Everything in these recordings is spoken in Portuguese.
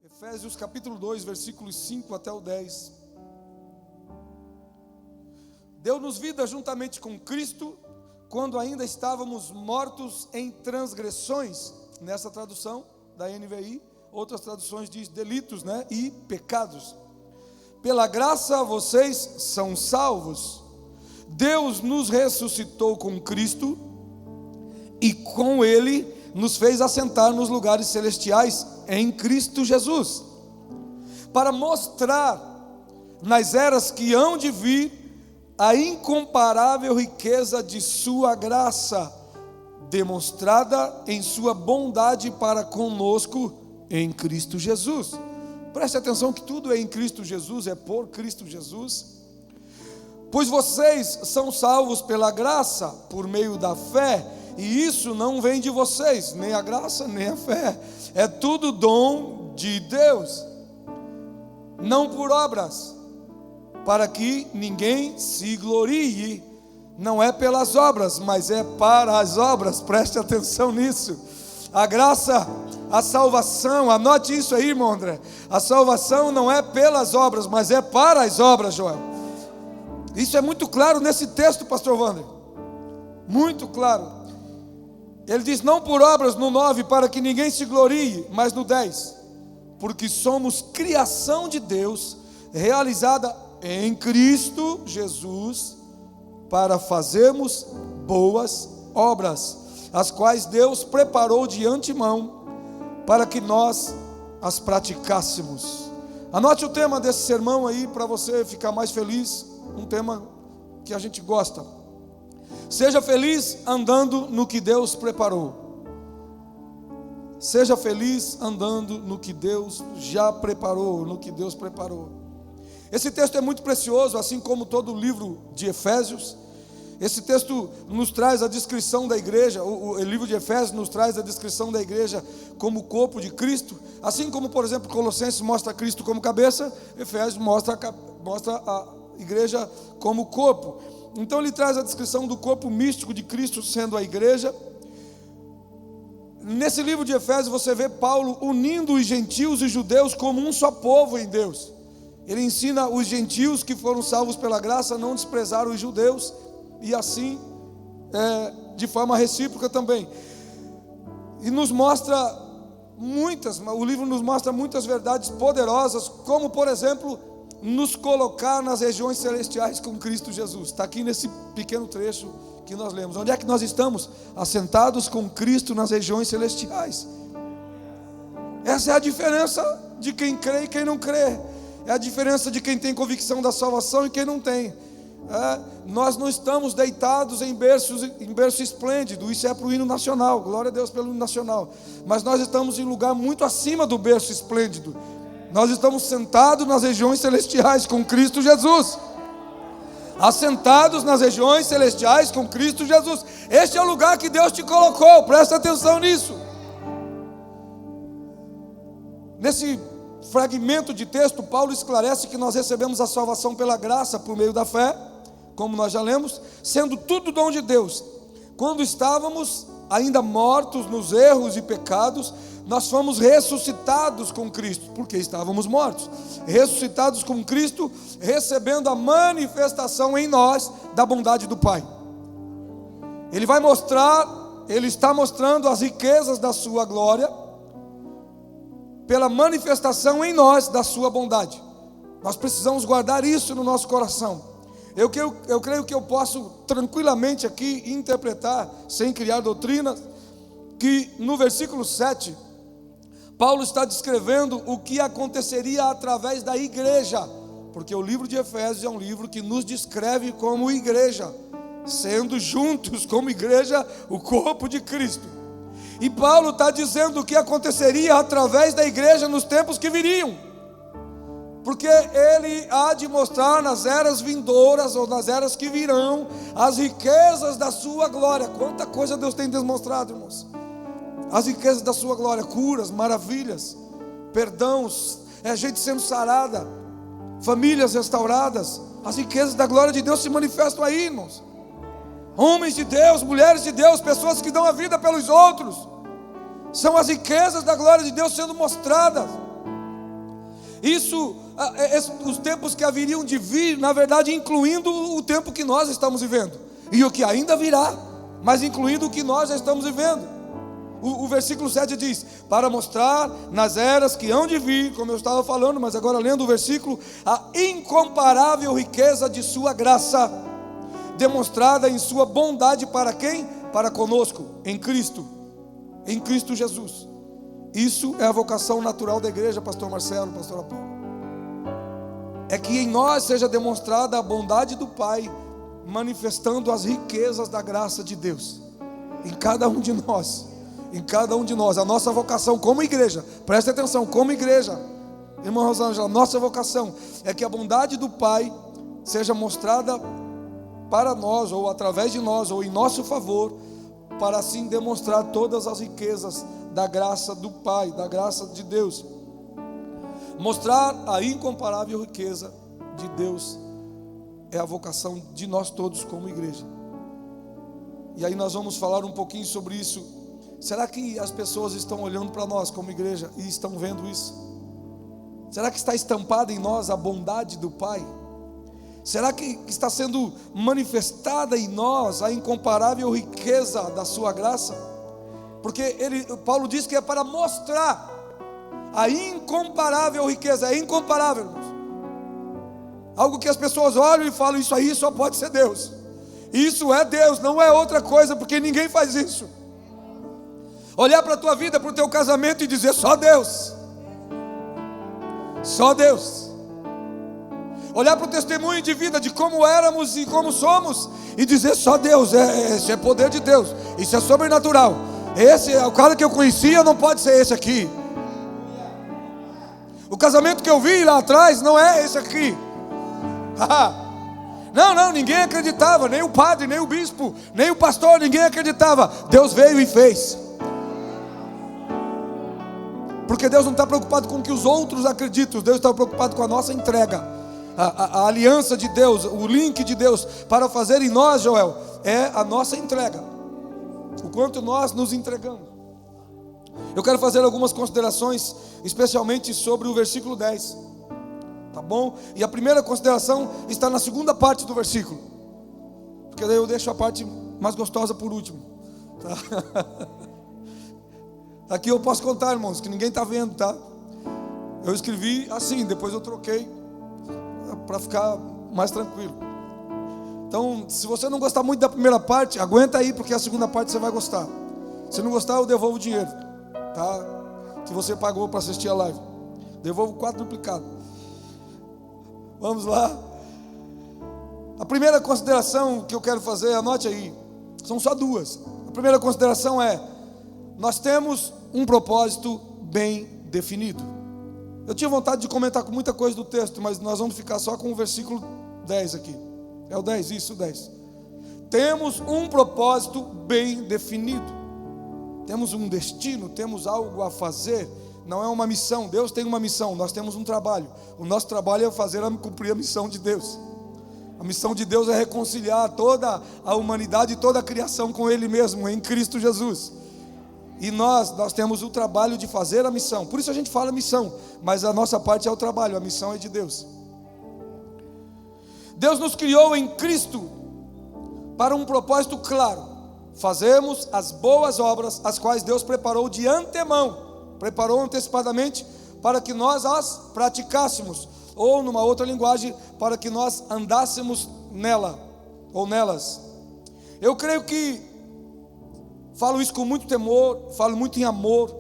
Efésios capítulo 2, versículos 5 até o 10. Deu-nos vida juntamente com Cristo, quando ainda estávamos mortos em transgressões, nessa tradução da NVI, outras traduções diz delitos, e pecados. Pela graça vocês são salvos. Deus nos ressuscitou com Cristo e com Ele nos fez assentar nos lugares celestiais em Cristo Jesus, para mostrar nas eras que hão de vir a incomparável riqueza de sua graça, demonstrada em sua bondade para conosco em Cristo Jesus. Preste atenção que tudo é em Cristo Jesus, é por Cristo Jesus. Pois vocês são salvos pela graça, por meio da fé, e isso não vem de vocês, nem a graça, nem a fé, é tudo dom de Deus, não por obras, para que ninguém se glorie. Não é pelas obras, mas é para as obras. Preste atenção nisso. A graça, a salvação, anote isso aí, irmão André. A salvação não é pelas obras, mas é para as obras, Joel. Isso é muito claro nesse texto, pastor Wander. Muito claro. Ele diz, não por obras no 9, para que ninguém se glorie, mas no 10, porque somos criação de Deus, realizada em Cristo Jesus, para fazermos boas obras, as quais Deus preparou de antemão, para que nós as praticássemos. Anote o tema desse sermão aí, para você ficar mais feliz, um tema que a gente gosta. Seja feliz andando no que Deus preparou. Seja feliz andando no que Deus já preparou, no que Deus preparou. Esse texto é muito precioso, assim como todo o livro de Efésios. Esse texto nos traz a descrição da igreja, o livro de Efésios nos traz a descrição da igreja como corpo de Cristo. Assim como, por exemplo, Colossenses mostra Cristo como cabeça, Efésios mostra a igreja como corpo. Então ele traz a descrição do corpo místico de Cristo sendo a igreja. Nesse livro de Efésios você vê Paulo unindo os gentios e judeus como um só povo em Deus. Ele ensina os gentios que foram salvos pela graça a não desprezar os judeus, e assim de forma recíproca também. E nos mostra o livro nos mostra muitas verdades poderosas, como por exemplo, nos colocar nas regiões celestiais com Cristo Jesus. Está aqui nesse pequeno trecho que nós lemos. Onde é que nós estamos? Assentados com Cristo nas regiões celestiais. Essa é a diferença de quem crê e quem não crê. É a diferença de quem tem convicção da salvação e quem não tem. Nós não estamos deitados em berço esplêndido. Isso é para o hino nacional, glória a Deus pelo hino nacional. Mas nós estamos em lugar muito acima do berço esplêndido. Nós estamos sentados nas regiões celestiais com Cristo Jesus. Assentados nas regiões celestiais com Cristo Jesus. Este é o lugar que Deus te colocou, presta atenção nisso. Nesse fragmento de texto, Paulo esclarece que nós recebemos a salvação pela graça por meio da fé, como nós já lemos, sendo tudo dom de Deus. Quando estávamos ainda mortos nos erros e pecados, nós fomos ressuscitados com Cristo, porque estávamos mortos, ressuscitados com Cristo, recebendo a manifestação em nós da bondade do Pai. Ele está mostrando as riquezas da sua glória, pela manifestação em nós da sua bondade. Nós precisamos guardar isso no nosso coração. Eu creio que eu posso tranquilamente aqui interpretar, sem criar doutrina, que no versículo 7, Paulo está descrevendo o que aconteceria através da igreja, porque o livro de Efésios é um livro que nos descreve como igreja, sendo juntos como igreja o corpo de Cristo. E Paulo está dizendo o que aconteceria através da igreja nos tempos que viriam, porque ele há de mostrar nas eras vindouras ou nas eras que virão as riquezas da sua glória. Quanta coisa Deus tem demonstrado, irmãos. As riquezas da sua glória, curas, maravilhas, perdãos, gente sendo sarada, famílias restauradas. As riquezas da glória de Deus se manifestam aí, irmãos. Homens de Deus, mulheres de Deus, pessoas que dão a vida pelos outros. São as riquezas da glória de Deus sendo mostradas. Isso, os tempos que haveriam de vir, na verdade, incluindo o tempo que nós estamos vivendo, e o que ainda virá, mas incluindo o que nós já estamos vivendo. O versículo 7 diz: para mostrar nas eras que hão de vir, como eu estava falando, mas agora lendo o versículo, a incomparável riqueza de sua graça, demonstrada em sua bondade para quem? Para conosco, em Cristo Jesus. Isso é a vocação natural da igreja, pastor Marcelo, pastora Paula. É que em nós seja demonstrada a bondade do Pai, manifestando as riquezas da graça de Deus em cada um de nós. Em cada um de nós, a nossa vocação como igreja, preste atenção, como igreja, irmã Rosângela, a nossa vocação é que a bondade do Pai seja mostrada para nós, ou através de nós, ou em nosso favor, para assim demonstrar todas as riquezas da graça do Pai, da graça de Deus. Mostrar a incomparável riqueza de Deus é a vocação de nós todos como igreja. E aí nós vamos falar um pouquinho sobre isso. Será que as pessoas estão olhando para nós como igreja e estão vendo isso? Será que está estampada em nós a bondade do Pai? Será que está sendo manifestada em nós a incomparável riqueza da sua graça? Porque Paulo diz que é para mostrar a incomparável riqueza. É incomparável, irmãos. Algo que as pessoas olham e falam: isso aí só pode ser Deus. Isso é Deus, não é outra coisa, porque ninguém faz isso. Olhar para a tua vida, para o teu casamento e dizer: só Deus. Só Deus. Olhar para o testemunho de vida, de como éramos e como somos, e dizer: só Deus, esse é poder de Deus, isso é sobrenatural. Esse é o cara que eu conhecia, não pode ser esse aqui. O casamento que eu vi lá atrás não é esse aqui. Não, ninguém acreditava, nem o padre, nem o bispo, nem o pastor, ninguém acreditava. Deus veio e fez. Porque Deus não está preocupado com o que os outros acreditam, Deus está preocupado com a nossa entrega. A aliança de Deus, o link de Deus para fazer em nós, Joel, é a nossa entrega. O quanto nós nos entregamos. Eu quero fazer algumas considerações, especialmente sobre o versículo 10. Tá bom? E a primeira consideração está na segunda parte do versículo, porque daí eu deixo a parte mais gostosa por último, tá? Aqui eu posso contar, irmãos, que ninguém está vendo, tá? Eu escrevi assim, depois eu troquei para ficar mais tranquilo. Então, se você não gostar muito da primeira parte, aguenta aí, porque a segunda parte você vai gostar. Se não gostar, eu devolvo o dinheiro, tá? Que você pagou para assistir a live. Devolvo 4 duplicado. Vamos lá. A primeira consideração que eu quero fazer, anote aí, são só duas. A primeira consideração é: nós temos um propósito bem definido. Eu tinha vontade de comentar com muita coisa do texto, mas nós vamos ficar só com o versículo 10 aqui. É o 10, isso, o 10. Temos um propósito bem definido. Temos um destino, temos algo a fazer. Não é uma missão, Deus tem uma missão, nós temos um trabalho. O nosso trabalho é cumprir a missão de Deus. A missão de Deus é reconciliar toda a humanidade e toda a criação com Ele mesmo, em Cristo Jesus. E nós temos o trabalho de fazer a missão. Por isso a gente fala missão, mas a nossa parte é o trabalho, a missão é de Deus. Deus nos criou em Cristo para um propósito claro: fazemos as boas obras, as quais Deus preparou de antemão, preparou antecipadamente para que nós as praticássemos, ou numa outra linguagem, para que nós andássemos nela, ou nelas. Eu creio que falo isso com muito temor, falo muito em amor,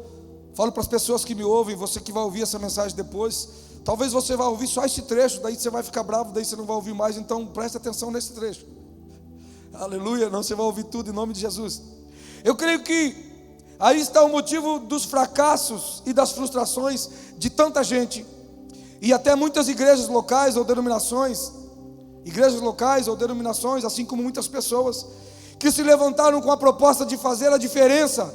falo para as pessoas que me ouvem, você que vai ouvir essa mensagem depois, talvez você vá ouvir só esse trecho, daí você vai ficar bravo, daí você não vai ouvir mais, então preste atenção nesse trecho. Aleluia, não, você vai ouvir tudo em nome de Jesus. Eu creio que aí está o motivo dos fracassos e das frustrações de tanta gente, e até muitas igrejas locais ou denominações, assim como muitas pessoas que se levantaram com a proposta de fazer a diferença,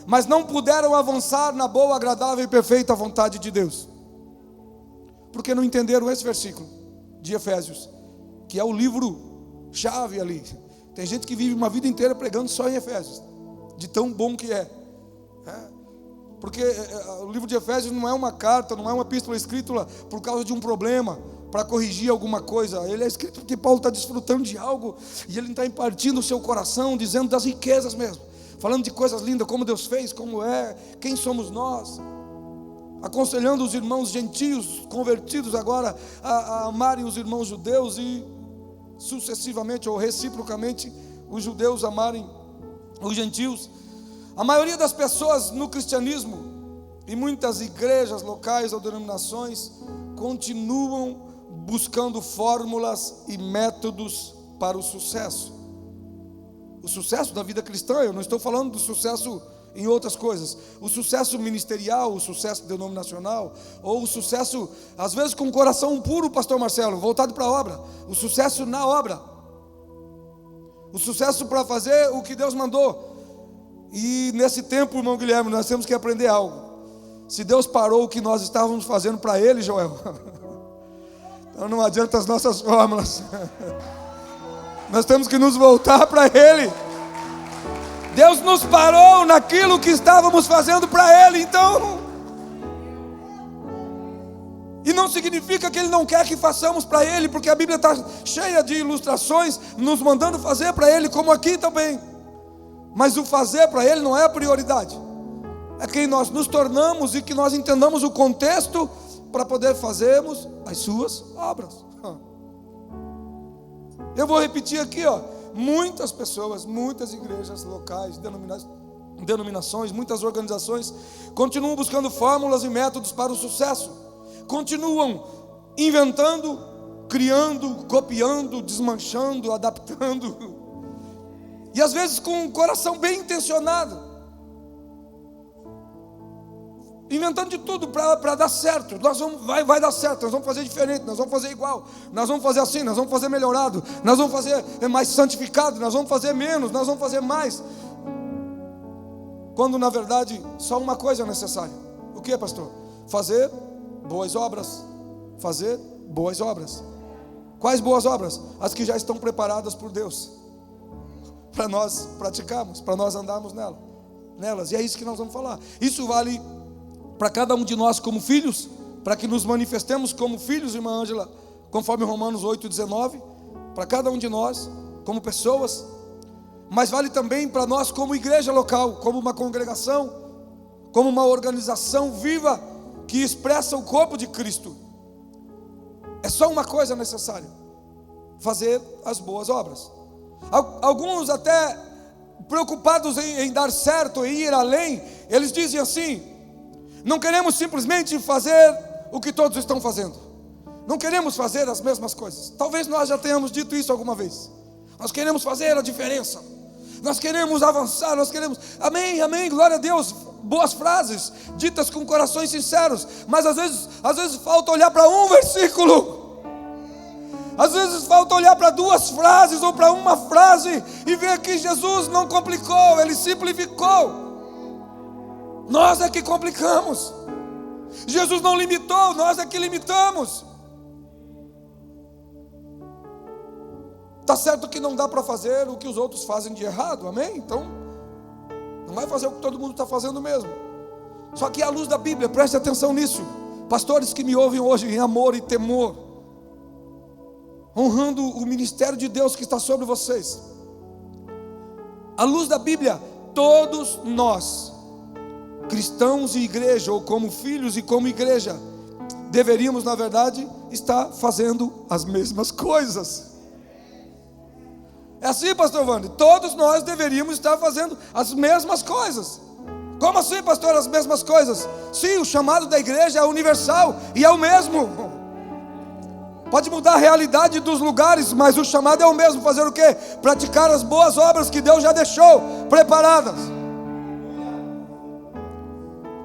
mas não puderam avançar na boa, agradável e perfeita vontade de Deus, porque não entenderam esse versículo de Efésios, que é o livro chave ali. Tem gente que vive uma vida inteira pregando só em Efésios, de tão bom que é. porque o livro de Efésios não é uma carta, não é uma epístola escrita por causa de um problema, para corrigir alguma coisa. Ele é escrito porque Paulo está desfrutando de algo, e ele está impartindo o seu coração, dizendo das riquezas mesmo, falando de coisas lindas, como Deus fez, como é, quem somos nós, aconselhando os irmãos gentios, convertidos agora, a amarem os irmãos judeus, e sucessivamente ou reciprocamente os judeus amarem os gentios. A maioria das pessoas no cristianismo e muitas igrejas locais ou denominações continuam buscando fórmulas e métodos para o sucesso. O sucesso da vida cristã, eu não estou falando do sucesso em outras coisas. O sucesso ministerial, o sucesso denominacional, ou o sucesso, às vezes com o coração puro, pastor Marcelo, voltado para a obra. O sucesso na obra. O sucesso para fazer o que Deus mandou. E nesse tempo, irmão Guilherme, nós temos que aprender algo. Se Deus parou o que nós estávamos fazendo para Ele, Joel, então não adianta as nossas fórmulas. Nós temos que nos voltar para Ele. Deus nos parou naquilo que estávamos fazendo para Ele, então. E não significa que Ele não quer que façamos para Ele, porque a Bíblia está cheia de ilustrações, nos mandando fazer para Ele, como aqui também. Mas o fazer para Ele não é a prioridade. É quem nós nos tornamos e que nós entendamos o contexto para poder fazermos as suas obras. Eu vou repetir aqui, ó. Muitas pessoas, muitas igrejas locais, denominações, muitas organizações continuam buscando fórmulas e métodos para o sucesso. Continuam inventando, criando, copiando, desmanchando, adaptando. E às vezes com um coração bem intencionado, inventando de tudo para dar certo. Vai dar certo, nós vamos fazer diferente, nós vamos fazer igual, nós vamos fazer assim, nós vamos fazer melhorado, nós vamos fazer mais santificado, nós vamos fazer menos, nós vamos fazer mais. Quando na verdade só uma coisa é necessária. O que, pastor? Fazer boas obras. Fazer boas obras. Quais boas obras? As que já estão preparadas por Deus, para nós praticarmos, para nós andarmos nelas. E é isso que nós vamos falar. Isso vale para cada um de nós como filhos, para que nos manifestemos como filhos, irmã Ângela, conforme Romanos 8,19, para cada um de nós como pessoas, mas vale também para nós como igreja local, como uma congregação, como uma organização viva que expressa o corpo de Cristo. É só uma coisa necessária: fazer as boas obras. Alguns até preocupados em dar certo, em ir além, eles dizem assim: não queremos simplesmente fazer o que todos estão fazendo, não queremos fazer as mesmas coisas. Talvez nós já tenhamos dito isso alguma vez. Nós queremos fazer a diferença, nós queremos avançar, nós queremos, amém, amém, glória a Deus, boas frases, ditas com corações sinceros, mas às vezes falta olhar para um versículo, às vezes falta olhar para duas frases ou para uma frase e ver que Jesus não complicou, Ele simplificou. Nós é que complicamos. Jesus não limitou, nós é que limitamos. Está certo que não dá para fazer o que os outros fazem de errado, amém? Então, não vai fazer o que todo mundo está fazendo mesmo. Só que à luz da Bíblia, preste atenção nisso. Pastores que me ouvem hoje em amor e temor, honrando o ministério de Deus que está sobre vocês. À luz da Bíblia, todos nós, cristãos e igreja, ou como filhos e como igreja, deveríamos na verdade estar fazendo as mesmas coisas. É assim, pastor Wander? Todos nós deveríamos estar fazendo as mesmas coisas. Como assim, pastor, as mesmas coisas? Sim, o chamado da igreja é universal e é o mesmo. Pode mudar a realidade dos lugares, mas o chamado é o mesmo. Fazer o quê? Praticar as boas obras que Deus já deixou preparadas.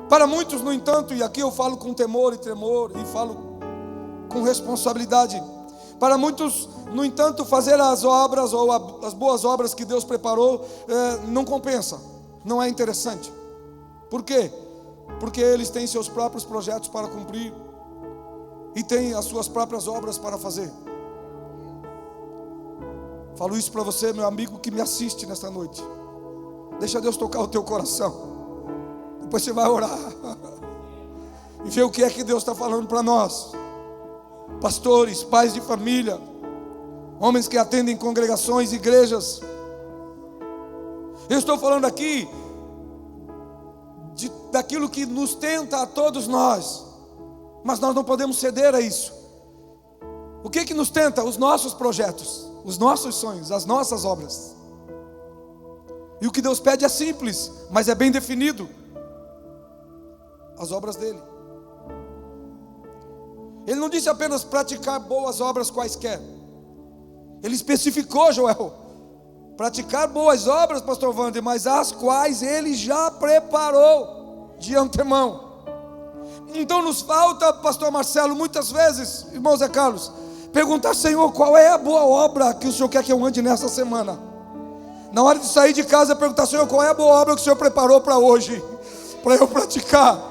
Para muitos, no entanto, e aqui eu falo com temor e tremor, e falo com responsabilidade, para muitos, no entanto, fazer as obras ou as boas obras que Deus preparou não compensa, não é interessante. Por quê? Porque eles têm seus próprios projetos para cumprir e têm as suas próprias obras para fazer. Falo isso para você, meu amigo que me assiste nesta noite. Deixa Deus tocar o teu coração. Depois você vai orar e ver o que é que Deus está falando para nós. Pastores, pais de família, homens que atendem congregações, igrejas. Eu estou falando aqui daquilo que nos tenta a todos nós, mas nós não podemos ceder a isso. O que nos tenta? Os nossos projetos, os nossos sonhos, as nossas obras. E o que Deus pede é simples, mas é bem definido: as obras dele. Ele não disse apenas praticar boas obras quaisquer. Ele especificou, Joel, praticar boas obras, pastor Wander, mas as quais ele já preparou de antemão. Então nos falta, pastor Marcelo, muitas vezes, irmão Zé Carlos, perguntar: Senhor, qual é a boa obra que o Senhor quer que eu ande nessa semana? Na hora de sair de casa, perguntar: Senhor, qual é a boa obra que o Senhor preparou para hoje, para eu praticar?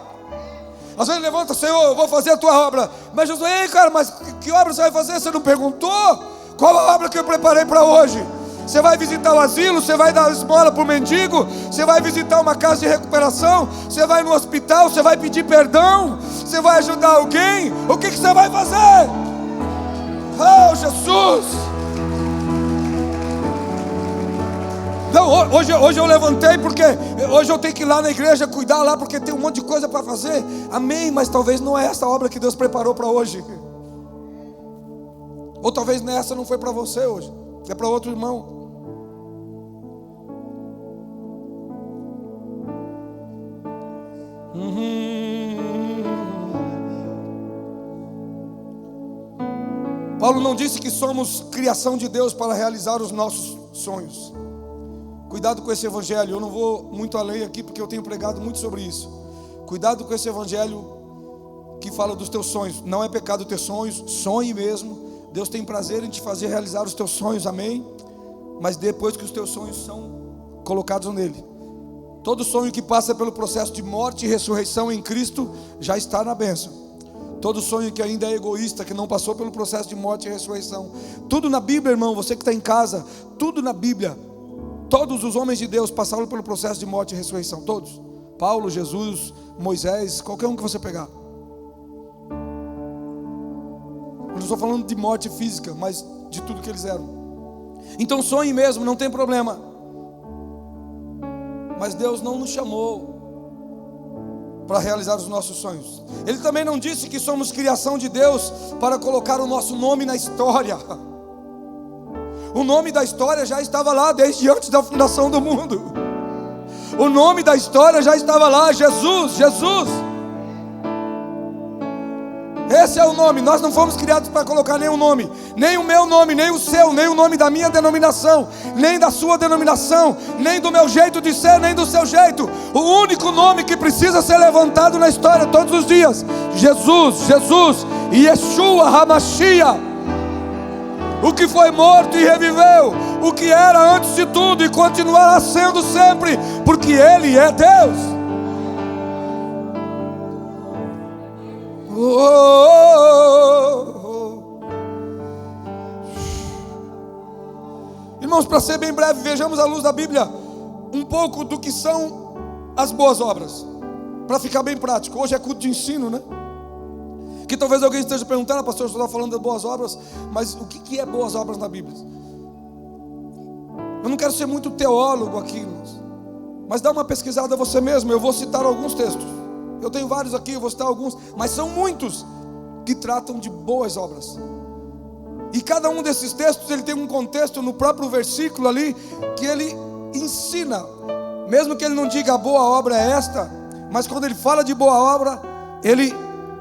Às vezes levanta: Senhor, eu vou fazer a tua obra. Mas Jesus: ei, cara, mas que obra você vai fazer? Você não perguntou? Qual a obra que eu preparei para hoje? Você vai visitar o asilo? Você vai dar esmola para o mendigo? Você vai visitar uma casa de recuperação? Você vai no hospital? Você vai pedir perdão? Você vai ajudar alguém? O que você vai fazer? Oh, Jesus! Não, hoje eu levantei porque hoje eu tenho que ir lá na igreja cuidar lá, porque tem um monte de coisa para fazer. Amém, mas talvez não é essa obra que Deus preparou para hoje. Ou talvez nessa não foi para você hoje, é para outro irmão. Paulo não disse que somos criação de Deus para realizar os nossos sonhos. Cuidado com esse evangelho. Eu não vou muito além aqui, porque eu tenho pregado muito sobre isso. Cuidado com esse evangelho que fala dos teus sonhos. Não é pecado ter sonhos, sonhe mesmo. Deus tem prazer em te fazer realizar os teus sonhos, amém? Mas depois que os teus sonhos são colocados nele. Todo sonho que passa pelo processo de morte e ressurreição em Cristo já está na bênção. Todo sonho que ainda é egoísta, que não passou pelo processo de morte e ressurreição. Tudo na Bíblia, irmão, você que está em casa, tudo na Bíblia. Todos os homens de Deus passaram pelo processo de morte e ressurreição, todos. Paulo, Jesus, Moisés, qualquer um que você pegar. Eu não estou falando de morte física, mas de tudo que eles eram. Então sonhe mesmo, não tem problema. Mas Deus não nos chamou para realizar os nossos sonhos. Ele também não disse que somos criação de Deus para colocar o nosso nome na história. O nome da história já estava lá desde antes da fundação do mundo. O nome da história já estava lá: Jesus, Jesus. Esse é o nome. Nós não fomos criados para colocar nenhum nome, nem o meu nome, nem o seu, nem o nome da minha denominação, nem da sua denominação, nem do meu jeito de ser, nem do seu jeito. O único nome que precisa ser levantado na história todos os dias: Jesus, Jesus, Yeshua HaMashiach, o que foi morto e reviveu, o que era antes de tudo e continuará sendo sempre, porque Ele é Deus. Irmãos, para ser bem breve, vejamos à luz da Bíblia um pouco do que são as boas obras, para ficar bem prático. Hoje é culto de ensino, né? Que talvez alguém esteja perguntando: pastor, você está falando de boas obras, mas o que é boas obras na Bíblia? Eu não quero ser muito teólogo aqui, mas dá uma pesquisada você mesmo. Eu vou citar alguns textos. Eu tenho vários aqui, eu vou citar alguns, mas são muitos que tratam de boas obras. E cada um desses textos, ele tem um contexto no próprio versículo ali, que ele ensina, mesmo que ele não diga a boa obra é esta, mas quando ele fala de boa obra, ele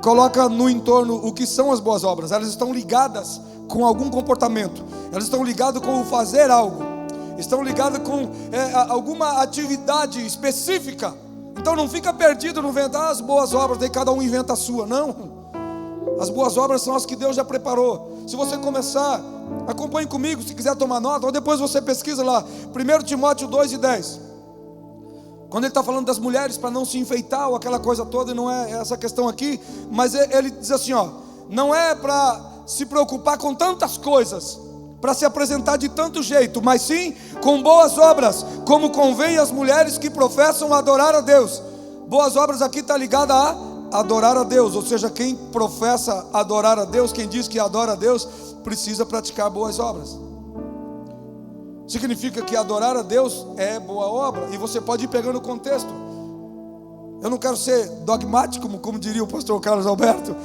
coloca no entorno o que são as boas obras. Elas estão ligadas com algum comportamento, elas estão ligadas com o fazer algo, estão ligadas com alguma atividade específica. Então não fica perdido no inventar as boas obras, daí cada um inventa a sua, não. As boas obras são as que Deus já preparou. Se você começar, acompanhe comigo, se quiser tomar nota, ou depois você pesquisa lá, 1 Timóteo 2:10. Quando ele está falando das mulheres para não se enfeitar ou aquela coisa toda, e não é essa questão aqui, mas ele diz assim, ó: não é para se preocupar com tantas coisas, para se apresentar de tanto jeito, mas sim com boas obras, como convém às mulheres que professam adorar a Deus. Boas obras aqui está ligada a adorar a Deus, ou seja, quem professa adorar a Deus, quem diz que adora a Deus, precisa praticar boas obras. Significa que adorar a Deus é boa obra, e você pode ir pegando o contexto. Eu não quero ser dogmático, como diria o pastor Carlos Alberto,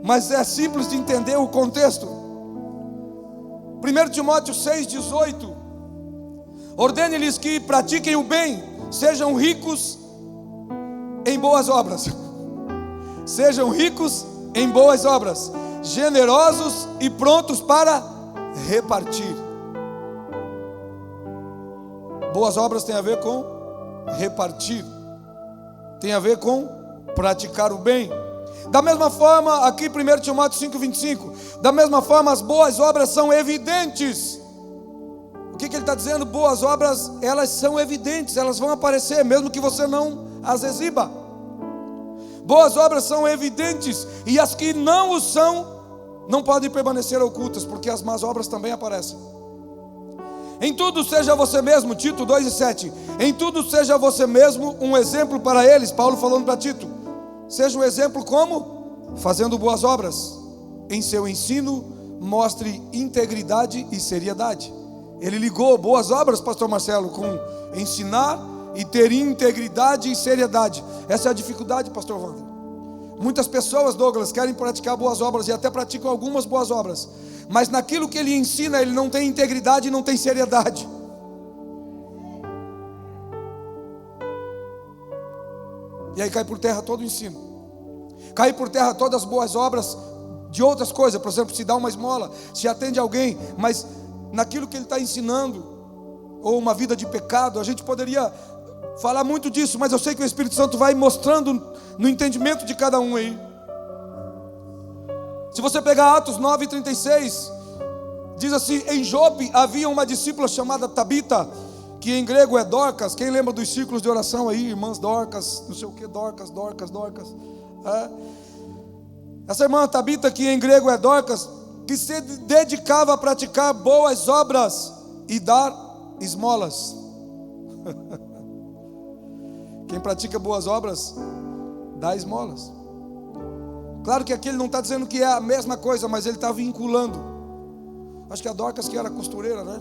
mas é simples de entender o contexto. 1 Timóteo 6,18: ordene-lhes que pratiquem o bem, sejam ricos em boas obras. Sejam ricos em boas obras, generosos e prontos para repartir. Boas obras tem a ver com repartir, tem a ver com praticar o bem. Da mesma forma, aqui 1 Timóteo 5,25, da mesma forma as boas obras são evidentes. O que ele está dizendo? Boas obras, elas são evidentes, elas vão aparecer, mesmo que você não as exiba. Boas obras são evidentes, e as que não o são, não podem permanecer ocultas, porque as más obras também aparecem. Em tudo seja você mesmo, Tito 2,7, em tudo seja você mesmo um exemplo para eles, Paulo falando para Tito. Seja um exemplo como? Fazendo boas obras. Em seu ensino, mostre integridade e seriedade. Ele ligou boas obras, pastor Marcelo, com ensinar e ter integridade e seriedade. Essa é a dificuldade, pastor Wander. Muitas pessoas, Douglas, querem praticar boas obras e até praticam algumas boas obras, mas naquilo que ele ensina, ele não tem integridade e não tem seriedade. E aí cai por terra todo o ensino, cai por terra todas as boas obras de outras coisas. Por exemplo, se dá uma esmola, se atende alguém, mas naquilo que ele está ensinando, ou uma vida de pecado, a gente poderia falar muito disso, mas eu sei que o Espírito Santo vai mostrando no entendimento de cada um aí. Se você pegar Atos 9,36, diz assim: em Jope havia uma discípula chamada Tabita, que em grego é Dorcas. Quem lembra dos círculos de oração aí, irmãs Dorcas, não sei o que, Dorcas. Essa irmã Tabita, que em grego é Dorcas, que se dedicava a praticar boas obras e dar esmolas. Quem pratica boas obras, dá esmolas. Claro que aqui ele não está dizendo que é a mesma coisa, mas ele está vinculando. Acho que a Dorcas que era costureira, né?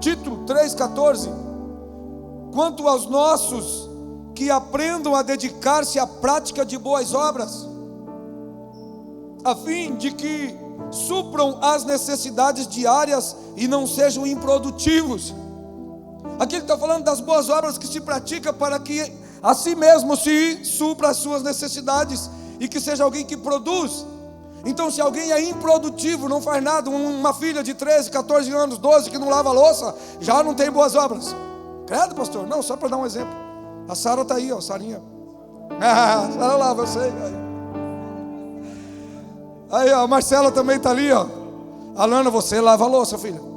Tito 3,14: quanto aos nossos, que aprendam a dedicar-se à prática de boas obras, a fim de que supram as necessidades diárias e não sejam improdutivos. Aqui ele está falando das boas obras que se pratica para que a si mesmo se supra as suas necessidades e que seja alguém que produz. Então, se alguém é improdutivo, não faz nada, uma filha de 13, 14 anos, 12 que não lava a louça, já não tem boas obras. Credo, pastor? Não, só para dar um exemplo. A Sara está aí, ó, Sarinha. Sara lava, eu sei. Aí, ó, a Marcela também está ali, ó. Alana, você lava a louça, filha.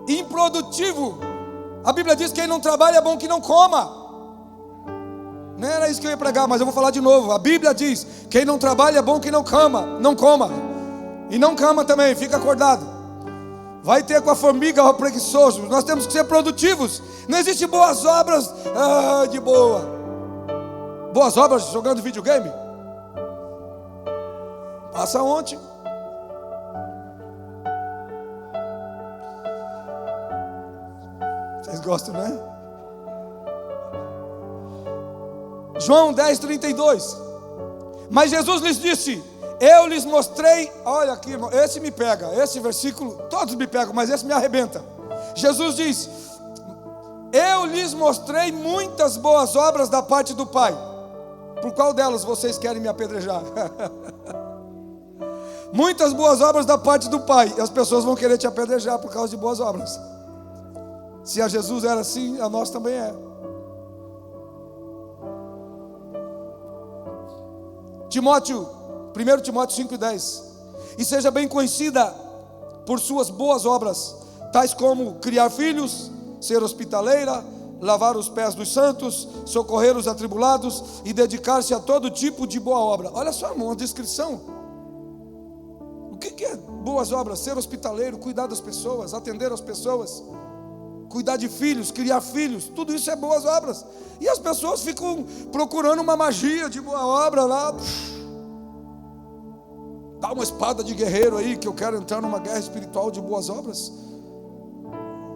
Improdutivo. A Bíblia diz que quem não trabalha é bom que não coma. Não era isso que eu ia pregar, mas eu vou falar de novo. A Bíblia diz: quem não trabalha é bom que não coma. E não cama também, fica acordado. Vai ter com a formiga o preguiçoso. Nós temos que ser produtivos. Não existe boas obras de boa. Boas obras jogando videogame? Passa ontem. Vocês gostam, né? João 10,32. Mas Jesus lhes disse: eu lhes mostrei. Olha aqui, irmão, esse me pega. Esse versículo, todos me pegam, mas esse me arrebenta. Jesus diz: eu lhes mostrei muitas boas obras da parte do Pai. Por qual delas vocês querem me apedrejar? Muitas boas obras da parte do Pai. E as pessoas vão querer te apedrejar por causa de boas obras. Se a Jesus era assim, a nós também é. 1 Timóteo 5,10. E seja bem conhecida por suas boas obras, tais como criar filhos, ser hospitaleira, lavar os pés dos santos, socorrer os atribulados e dedicar-se a todo tipo de boa obra. Olha só, irmão, uma descrição. O que é boa boas obras, ser hospitaleiro, cuidar das pessoas, atender as pessoas, cuidar de filhos, criar filhos, tudo isso é boas obras. E as pessoas ficam procurando uma magia de boa obra lá. Dá uma espada de guerreiro aí, que eu quero entrar numa guerra espiritual de boas obras.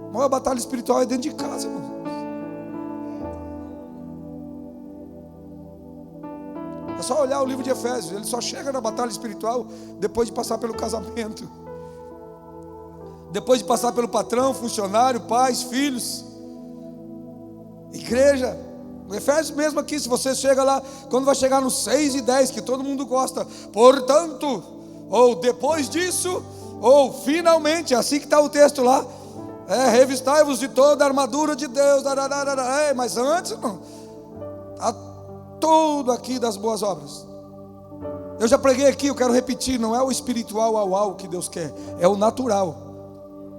A maior batalha espiritual é dentro de casa, irmão. É só olhar o livro de Efésios. Ele só chega na batalha espiritual depois de passar pelo casamento, depois de passar pelo patrão, funcionário, pais, filhos, igreja. O Efésios mesmo aqui, se você chega lá, quando vai chegar nos 6 e 10, que todo mundo gosta, portanto, ou depois disso, ou finalmente, assim que está o texto lá, revistai-vos de toda a armadura de Deus, mas antes, não, está tudo aqui das boas obras. Eu já preguei aqui, eu quero repetir, não é o espiritual ao que Deus quer, é o natural.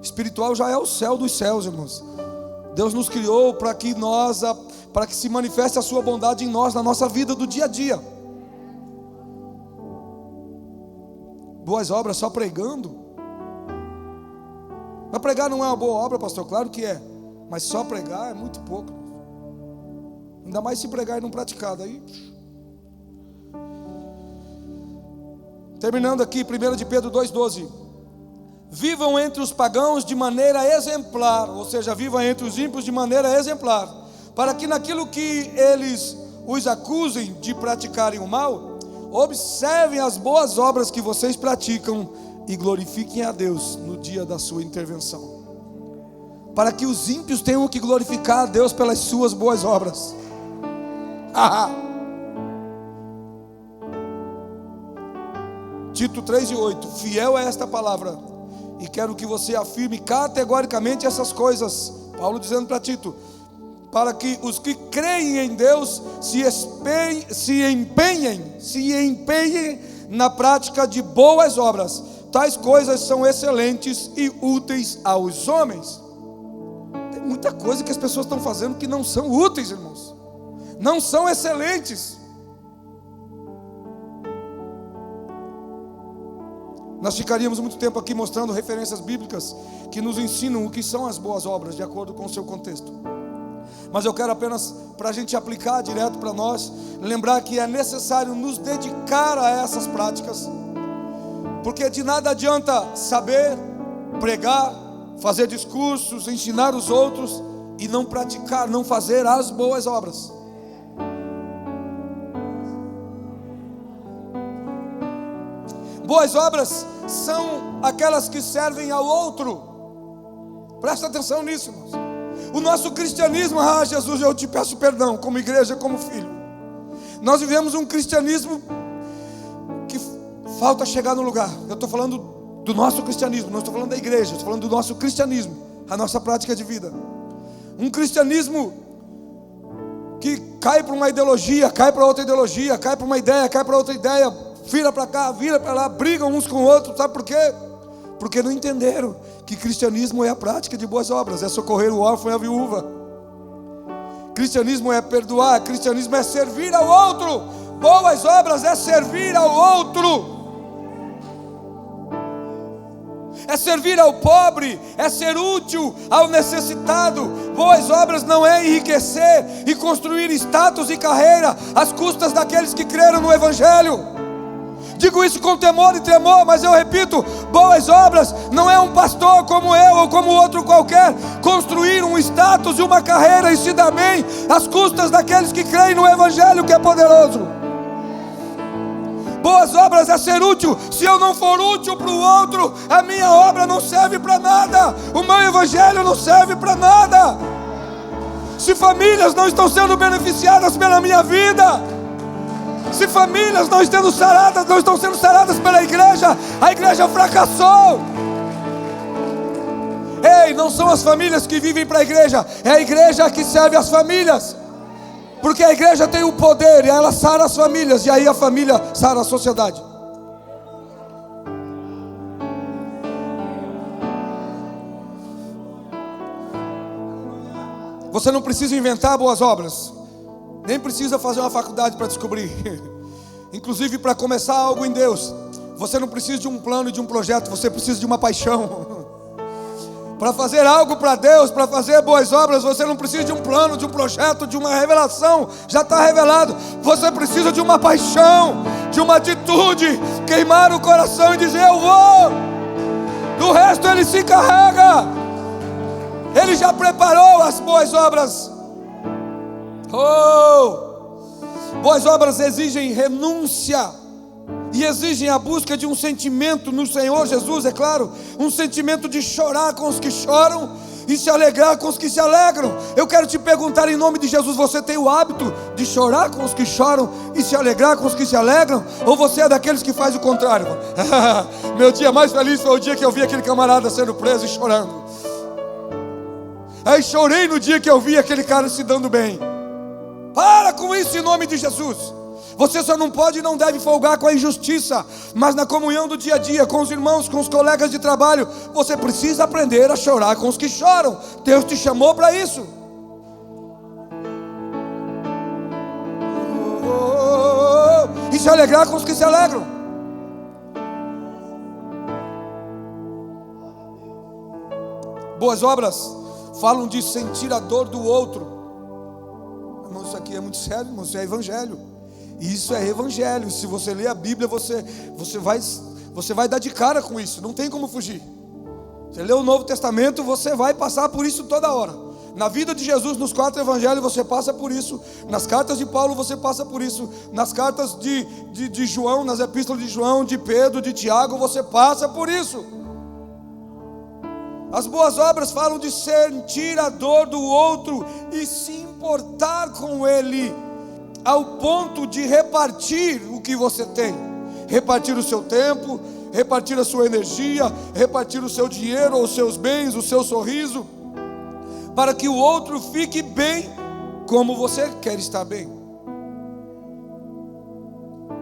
Espiritual já é o céu dos céus, irmãos. Deus nos criou para que se manifeste a sua bondade em nós, na nossa vida do dia a dia. Boas obras só pregando. Mas pregar não é uma boa obra, pastor? Claro que é. Mas só pregar é muito pouco. Ainda mais se pregar e não praticar. Daí. Terminando aqui, 1 de Pedro 2,12. Vivam entre os pagãos de maneira exemplar, ou seja, vivam entre os ímpios de maneira exemplar, para que naquilo que eles os acusem de praticarem o mal, observem as boas obras que vocês praticam e glorifiquem a Deus no dia da sua intervenção. Para que os ímpios tenham que glorificar a Deus pelas suas boas obras. Tito 3:8. Fiel é esta palavra, e quero que você afirme categoricamente essas coisas. Paulo dizendo para Tito, para que os que creem em Deus se empenhem na prática de boas obras. Tais coisas são excelentes e úteis aos homens. Tem muita coisa que as pessoas estão fazendo que não são úteis, irmãos. Não são excelentes. Nós ficaríamos muito tempo aqui mostrando referências bíblicas que nos ensinam o que são as boas obras, de acordo com o seu contexto. Mas eu quero apenas, para a gente aplicar direto para nós, lembrar que é necessário nos dedicar a essas práticas, porque de nada adianta saber, pregar, fazer discursos, ensinar os outros e não praticar, não fazer as boas obras. Boas obras são aquelas que servem ao outro. Presta atenção nisso, irmãos. O nosso cristianismo, Jesus, eu te peço perdão, como igreja, como filho. Nós vivemos um cristianismo que falta chegar no lugar. Eu estou falando do nosso cristianismo, não estou falando da igreja, estou falando do nosso cristianismo, a nossa prática de vida. Um cristianismo que cai para uma ideologia, cai para outra ideologia, cai para uma ideia, cai para outra ideia, vira para cá, vira para lá, brigam uns com o outro, sabe por quê? Porque não entenderam que cristianismo é a prática de boas obras, é socorrer o órfão e a viúva. Cristianismo é perdoar, cristianismo é servir ao outro. Boas obras é servir ao outro, é servir ao pobre, é ser útil ao necessitado. Boas obras não é enriquecer e construir status e carreira às custas daqueles que creram no Evangelho. Digo isso com temor e tremor, mas eu repito, boas obras não é um pastor como eu ou como outro qualquer construir um status e uma carreira e se dar bem às custas daqueles que creem no Evangelho que é poderoso. Boas obras é ser útil. Se eu não for útil para o outro, a minha obra não serve para nada, o meu Evangelho não serve para nada. Se famílias não estão sendo beneficiadas pela minha vida, se famílias não estão sendo saradas pela igreja, a igreja fracassou. Ei, não são as famílias que vivem para a igreja, é a igreja que serve as famílias. Porque a igreja tem o poder e ela sara as famílias, e aí a família sara a sociedade. Você não precisa inventar boas obras, nem precisa fazer uma faculdade para descobrir. Inclusive para começar algo em Deus, Você não precisa de um plano e de um projeto, você precisa de uma paixão. Para fazer algo para Deus, para fazer boas obras, você não precisa de um plano, de um projeto, de uma revelação, já está revelado. Você precisa de uma paixão, de uma atitude, queimar o coração e dizer: eu vou. Do resto Ele se encarrega. Ele já preparou as boas obras. Boas obras exigem renúncia e exigem a busca de um sentimento no Senhor Jesus, é claro, um sentimento de chorar com os que choram e se alegrar com os que se alegram. Eu quero te perguntar em nome de Jesus: você tem o hábito de chorar com os que choram e se alegrar com os que se alegram? Ou você é daqueles que faz o contrário? Meu dia mais feliz foi o dia que eu vi aquele camarada sendo preso e chorando. Aí chorei no dia que eu vi aquele cara se dando bem. Para com isso em nome de Jesus. Você só não pode e não deve folgar com a injustiça, mas na comunhão do dia a dia, com os irmãos, com os colegas de trabalho, você precisa aprender a chorar com os que choram. Deus te chamou para isso. E se alegrar com os que se alegram. Boas obras falam de sentir a dor do outro. Irmão, isso aqui é muito sério, irmão, isso é evangelho. Isso é evangelho. Se você ler a Bíblia, você vai dar de cara com isso. Não tem como fugir. Você lê o Novo Testamento, você vai passar por isso toda hora. Na vida de Jesus, nos 4 evangelhos, você passa por isso. Nas cartas de Paulo, você passa por isso. Nas cartas de João, nas epístolas de João, de Pedro, de Tiago, você passa por isso. As boas obras falam de sentir a dor do outro e se importar com ele, ao ponto de repartir o que você tem, repartir o seu tempo, repartir a sua energia, repartir o seu dinheiro, os seus bens, o seu sorriso, para que o outro fique bem como você quer estar bem.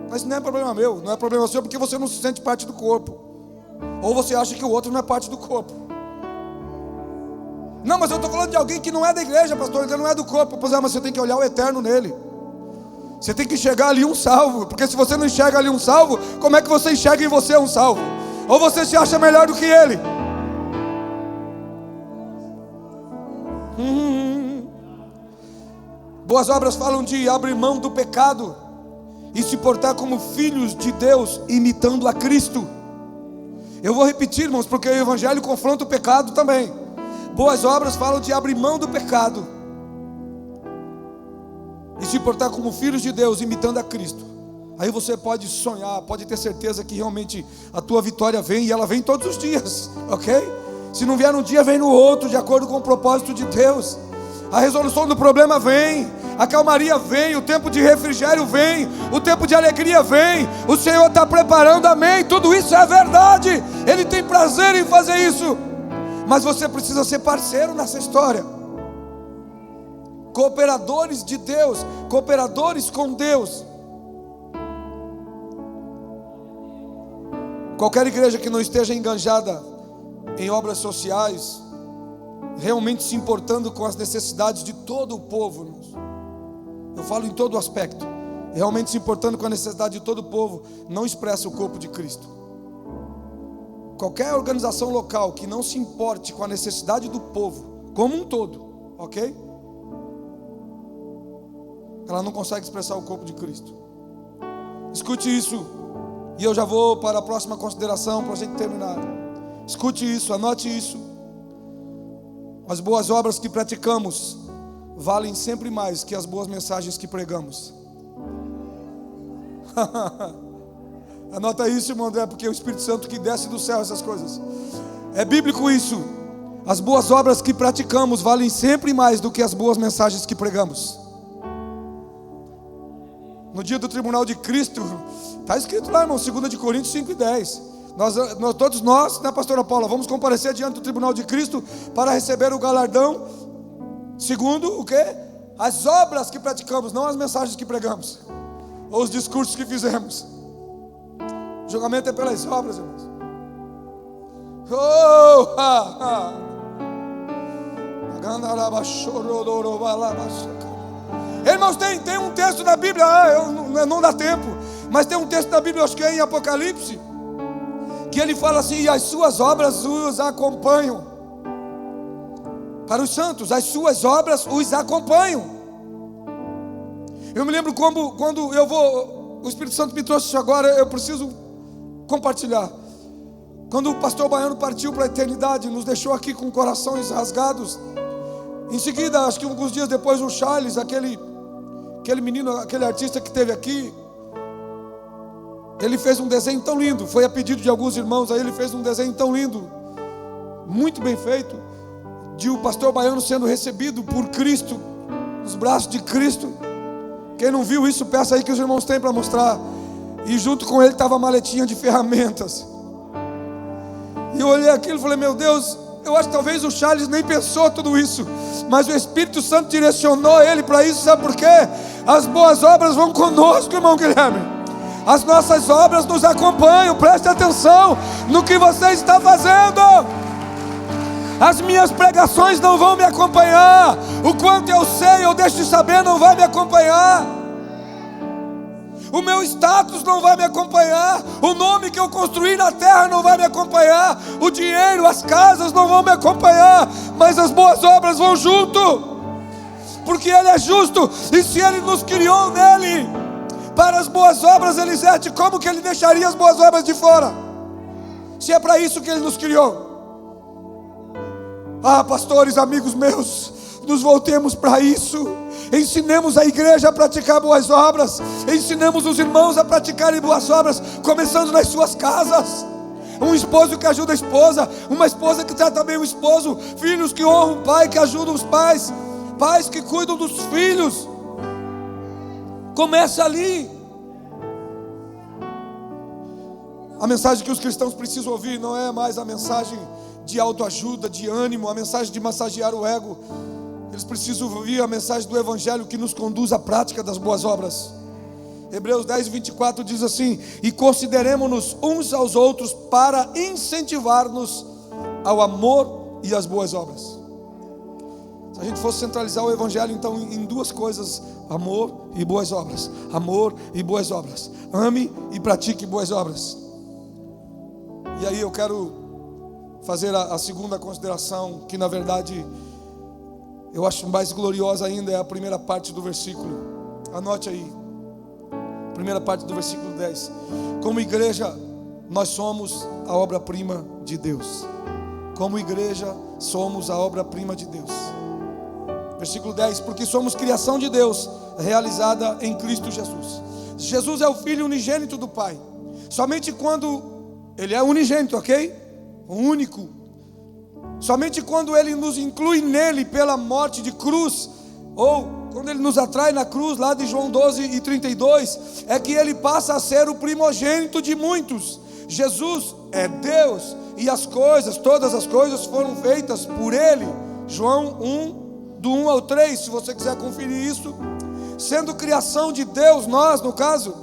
Mas não é problema meu, não é problema seu, porque você não se sente parte do corpo, ou você acha que o outro não é parte do corpo. Não, mas eu estou falando de alguém que não é da igreja, pastor, ele não é do corpo. Pois é, mas você tem que olhar o eterno nele. Você tem que enxergar ali um salvo, porque se você não enxerga ali um salvo, como é que você enxerga em você um salvo? Ou você se acha melhor do que ele? Boas obras falam de abrir mão do pecado e se portar como filhos de Deus, imitando a Cristo. Eu vou repetir, irmãos, porque o evangelho confronta o pecado também. Boas obras falam de abrir mão do pecado e se portar como filhos de Deus, imitando a Cristo. Aí você pode sonhar, pode ter certeza que realmente a tua vitória vem, e ela vem todos os dias, ok? Se não vier um dia, vem no outro, de acordo com o propósito de Deus. A resolução do problema vem, a calmaria vem, o tempo de refrigério vem, o tempo de alegria vem. O Senhor está preparando, amém? Tudo isso é verdade, Ele tem prazer em fazer isso. Mas você precisa ser parceiro nessa história. Cooperadores de Deus, cooperadores com Deus. Qualquer igreja que não esteja enganjada em obras sociais, realmente se importando com as necessidades de todo o povo, irmãos, eu falo em todo aspecto, realmente se importando com a necessidade de todo o povo, não expressa o corpo de Cristo. Qualquer organização local que não se importe com a necessidade do povo como um todo, ok? Ela não consegue expressar o corpo de Cristo. Escute isso, e eu já vou para a próxima consideração para a gente terminar. Escute isso, anote isso. As boas obras que praticamos valem sempre mais que as boas mensagens que pregamos. Anota isso, irmão André, porque é o Espírito Santo que desce do céu essas coisas. É bíblico isso. As boas obras que praticamos valem sempre mais do que as boas mensagens que pregamos. No dia do tribunal de Cristo, está escrito lá, irmão, 2 Coríntios 5:10. Todos nós, né, pastora Paula, vamos comparecer diante do tribunal de Cristo para receber o galardão, segundo o quê? As obras que praticamos, não as mensagens que pregamos, ou os discursos que fizemos. O julgamento é pelas obras, irmãos. Irmãos, tem um texto da Bíblia, não dá tempo, mas tem um texto da Bíblia, acho que é em Apocalipse, que ele fala assim: e as suas obras os acompanham. Para os santos, as suas obras os acompanham. Eu me lembro quando eu vou, o Espírito Santo me trouxe isso agora, eu preciso compartilhar. Quando o pastor Baiano partiu para a eternidade, nos deixou aqui com corações rasgados. Em seguida, acho que alguns dias depois, o Charles, aquele menino, aquele artista que esteve aqui, ele fez um desenho tão lindo. Foi a pedido de alguns irmãos aí, ele fez um desenho tão lindo, muito bem feito, de o pastor Baiano sendo recebido por Cristo, nos braços de Cristo. Quem não viu isso, peça aí que os irmãos têm para mostrar. E junto com ele estava a maletinha de ferramentas. E eu olhei aquilo e falei: meu Deus, eu acho que talvez o Charles nem pensou tudo isso, mas o Espírito Santo direcionou ele para isso. Sabe por quê? As boas obras vão conosco, irmão Guilherme. As nossas obras nos acompanham. Preste atenção no que você está fazendo. As minhas pregações não vão me acompanhar. O quanto eu sei, eu deixo de saber, não vai me acompanhar. O meu status não vai me acompanhar. O nome que eu construí na terra não vai me acompanhar. O dinheiro, as casas não vão me acompanhar. Mas as boas obras vão junto. Porque Ele é justo. E se Ele nos criou nele para as boas obras, Elisete, como que Ele deixaria as boas obras de fora? Se é para isso que Ele nos criou. Ah, pastores, amigos meus, nos voltemos para isso. Ensinemos a igreja a praticar boas obras. Ensinemos os irmãos a praticarem boas obras, começando nas suas casas. Um esposo que ajuda a esposa, uma esposa que trata bem o esposo, filhos que honram o pai, que ajudam os pais, pais que cuidam dos filhos. Comece ali. A mensagem que os cristãos precisam ouvir não é mais a mensagem de autoajuda, de ânimo, a mensagem de massagear o ego. Eles precisam ouvir a mensagem do Evangelho que nos conduz à prática das boas obras. Hebreus 10:24 diz assim: e consideremos-nos uns aos outros para incentivar-nos ao amor e às boas obras. Se a gente fosse centralizar o Evangelho então em duas coisas: amor e boas obras. Amor e boas obras. Ame e pratique boas obras. E aí eu quero fazer a segunda consideração, que na verdade eu acho mais gloriosa ainda, é a primeira parte do versículo. Anote aí, primeira parte do versículo 10. Como igreja, nós somos a obra-prima de Deus. Como igreja, somos a obra-prima de Deus. Versículo 10: porque somos criação de Deus, realizada em Cristo Jesus. Jesus é o Filho unigênito do Pai. Somente quando Ele é unigênito, ok? O único. Somente quando Ele nos inclui nele pela morte de cruz, ou quando Ele nos atrai na cruz, lá de João 12:32, é que Ele passa a ser o primogênito de muitos. Jesus é Deus, e todas as coisas foram feitas por Ele. João 1, do 1 ao 3, se você quiser conferir isso. Sendo criação de Deus, nós no caso,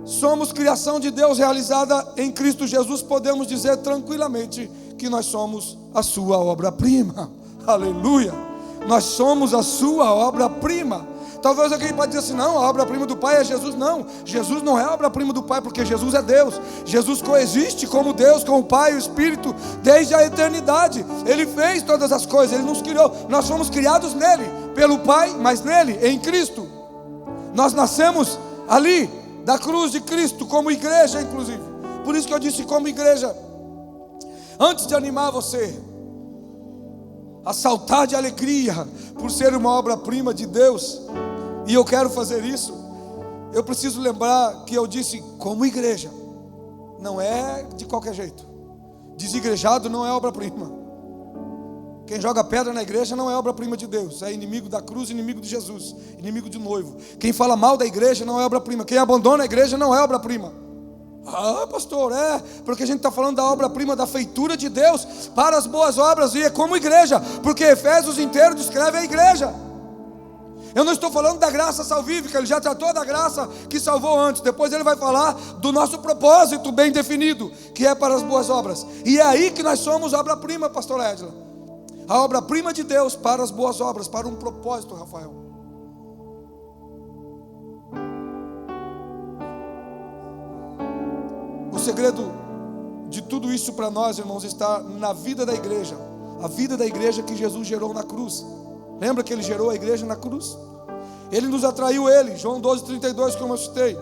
somos criação de Deus realizada em Cristo Jesus. Podemos dizer tranquilamente que nós somos a sua obra-prima. Aleluia! Nós somos a sua obra-prima. Talvez alguém pode dizer assim: não, a obra-prima do Pai é Jesus. Não, Jesus não é a obra-prima do Pai, porque Jesus é Deus. Jesus coexiste como Deus, com o Pai e o Espírito desde a eternidade. Ele fez todas as coisas, Ele nos criou. Nós fomos criados nele, pelo Pai, mas nele, em Cristo. Nós nascemos ali, da cruz de Cristo, como igreja inclusive. Por isso que eu disse como igreja. Antes de animar você a saltar de alegria por ser uma obra-prima de Deus, e eu quero fazer isso, eu preciso lembrar que eu disse como igreja. Não é de qualquer jeito. Desigrejado não é obra-prima. Quem joga pedra na igreja não é obra-prima de Deus. É inimigo da cruz, inimigo de Jesus, inimigo de noivo. Quem fala mal da igreja não é obra-prima. Quem abandona a igreja não é obra-prima. Ah, pastor, porque a gente está falando da obra-prima, da feitura de Deus para as boas obras, e é como igreja, porque Efésios inteiro descreve a igreja. Eu não estou falando da graça salvífica, ele já tratou da graça que salvou antes. Depois ele vai falar do nosso propósito bem definido, que é para as boas obras. E é aí que nós somos obra-prima, pastor Edla. A obra-prima de Deus para as boas obras, para um propósito, Rafael. O segredo de tudo isso para nós, irmãos, está na vida da igreja. A vida da igreja que Jesus gerou na cruz. Lembra que Ele gerou a igreja na cruz? Ele nos atraiu, João 12:32, como eu citei.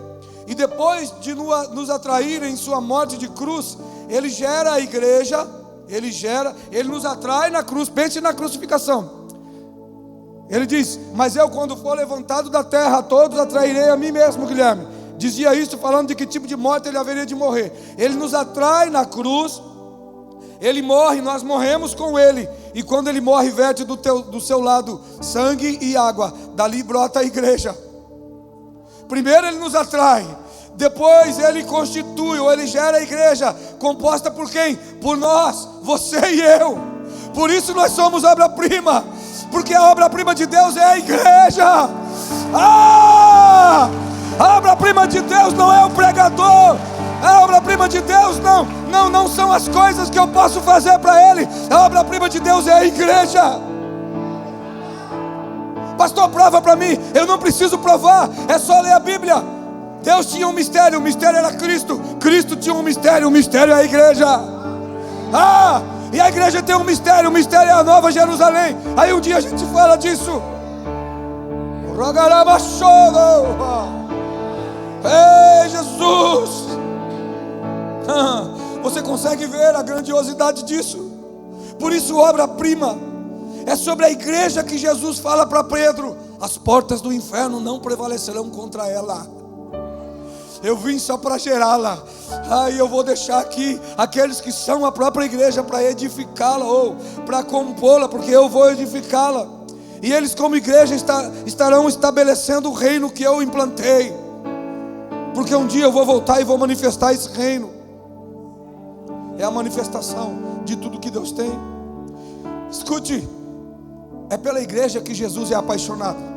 E depois de nos atrair em sua morte de cruz, Ele gera a igreja, Ele nos atrai na cruz. Pense na crucificação. Ele diz: mas eu, quando for levantado da terra, a todos atrairei a mim mesmo, Guilherme. Dizia isso falando de que tipo de morte Ele haveria de morrer. Ele nos atrai na cruz, Ele morre, nós morremos com Ele. E quando Ele morre, verte do seu lado sangue e água. Dali brota a igreja. Primeiro Ele nos atrai, depois Ele constitui, ou Ele gera a igreja, composta por quem? Por nós, você e eu. Por isso nós somos obra-prima, porque a obra-prima de Deus é a igreja. A obra-prima de Deus não é o pregador. A obra-prima de Deus não são as coisas que eu posso fazer para Ele. A obra-prima de Deus é a igreja. Pastor, prova para mim. Eu não preciso provar, é só ler a Bíblia. Deus tinha um mistério, o mistério era Cristo. Cristo tinha um mistério, o mistério é a igreja. E a igreja tem um mistério, o mistério é a Nova Jerusalém. Aí um dia a gente fala disso. Ei, Jesus! Você consegue ver a grandiosidade disso? Por isso, obra-prima é sobre a igreja que Jesus fala para Pedro: as portas do inferno não prevalecerão contra ela. Eu vim só para gerá-la. Aí eu vou deixar aqui aqueles que são a própria igreja para edificá-la, ou para compô-la, porque eu vou edificá-la. E eles, como igreja, estarão estabelecendo o reino que eu implantei, porque um dia eu vou voltar e vou manifestar esse reino. É a manifestação de tudo que Deus tem. Escute, é pela igreja que Jesus é apaixonado.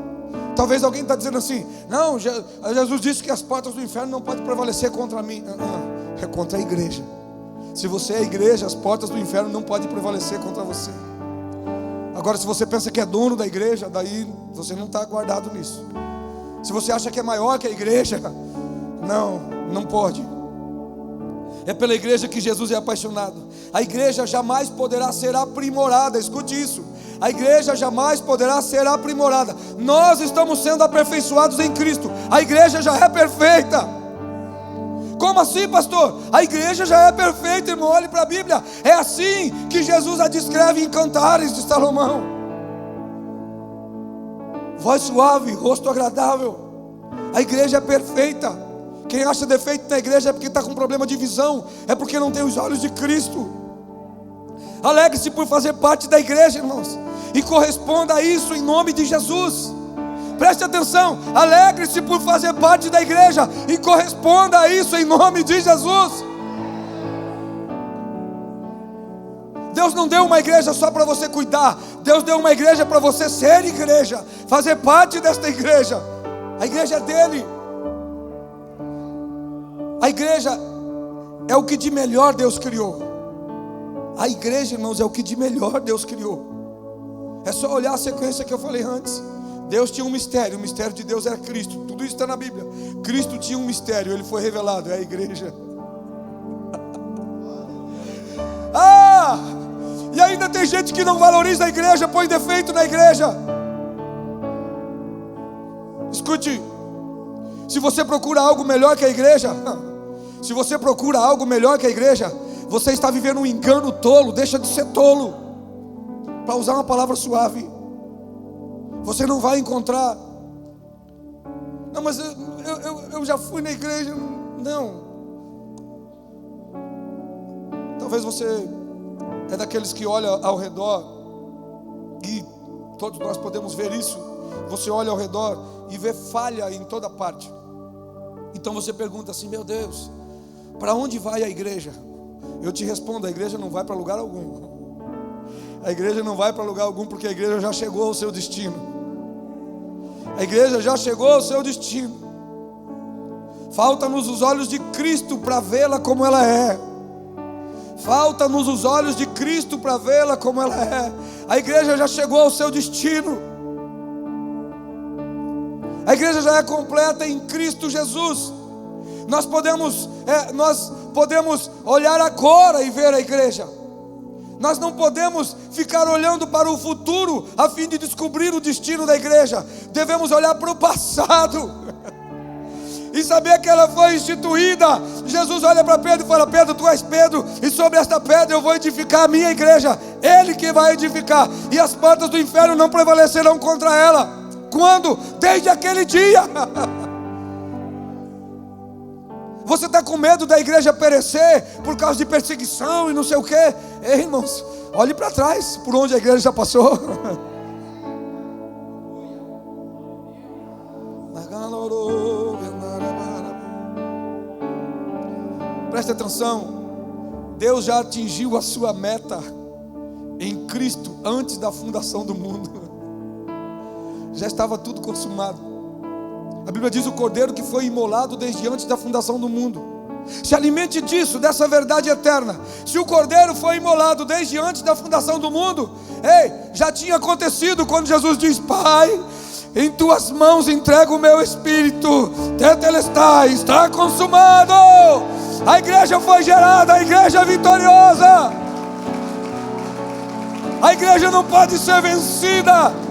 Talvez alguém está dizendo assim: não, Jesus disse que as portas do inferno não podem prevalecer contra mim. É contra a igreja. Se você é a igreja, as portas do inferno não podem prevalecer contra você. Agora, se você pensa que é dono da igreja, daí você não está guardado nisso. Se você acha que é maior que a igreja, não pode. É pela igreja que Jesus é apaixonado. A igreja jamais poderá ser aprimorada. Escute isso: a igreja jamais poderá ser aprimorada. Nós estamos sendo aperfeiçoados em Cristo. A igreja já é perfeita. Como assim, pastor? A igreja já é perfeita, irmão. Olhe para a Bíblia. É assim que Jesus a descreve em Cantares de Salomão: voz suave, rosto agradável. A igreja é perfeita. Quem acha defeito na igreja é porque está com problema de visão, é porque não tem os olhos de Cristo. Alegre-se por fazer parte da igreja, irmãos, e corresponda a isso em nome de Jesus. Preste atenção: alegre-se por fazer parte da igreja e corresponda a isso em nome de Jesus. Deus não deu uma igreja só para você cuidar. Deus deu uma igreja para você ser igreja, fazer parte desta igreja. A igreja é dele. A igreja é o que de melhor Deus criou. A igreja, irmãos, é o que de melhor Deus criou. É só olhar a sequência que eu falei antes. Deus tinha um mistério, o mistério de Deus era Cristo. Tudo isso está na Bíblia. Cristo tinha um mistério, ele foi revelado, é a igreja. E ainda tem gente que não valoriza a igreja, põe defeito na igreja. Escute, se você procura algo melhor que a igreja, se você procura algo melhor que a igreja, você está vivendo um engano tolo. Deixa de ser tolo, para usar uma palavra suave. Você não vai encontrar. Não, mas eu já fui na igreja. Não. Talvez você é daqueles que olha ao redor, e todos nós podemos ver isso. Você olha ao redor e vê falha em toda parte. Então você pergunta assim: meu Deus, para onde vai a igreja? Eu te respondo: a igreja não vai para lugar algum. A igreja não vai para lugar algum, porque a igreja já chegou ao seu destino. A igreja já chegou ao seu destino. Falta-nos os olhos de Cristo para vê-la como ela é. Falta-nos os olhos de Cristo para vê-la como ela é. A igreja já chegou ao seu destino. A igreja já é completa em Cristo Jesus. Nós podemos olhar agora e ver a igreja. Nós não podemos ficar olhando para o futuro a fim de descobrir o destino da igreja. Devemos olhar para o passado e saber que ela foi instituída. Jesus olha para Pedro e fala: Pedro, tu és Pedro, e sobre esta pedra eu vou edificar a minha igreja. Ele que vai edificar, e as portas do inferno não prevalecerão contra ela. Quando? Desde aquele dia. Você está com medo da igreja perecer por causa de perseguição e não sei o quê? Ei, irmãos, olhe para trás, por onde a igreja já passou. Preste atenção, Deus já atingiu a sua meta em Cristo antes da fundação do mundo. Já estava tudo consumado. A Bíblia diz: o cordeiro que foi imolado desde antes da fundação do mundo. Se alimente disso, dessa verdade eterna. Se o cordeiro foi imolado desde antes da fundação do mundo, ei, já tinha acontecido quando Jesus diz: Pai, em tuas mãos entrego o meu espírito, tetelestai, está consumado. A igreja foi gerada, a igreja é vitoriosa. A igreja não pode ser vencida.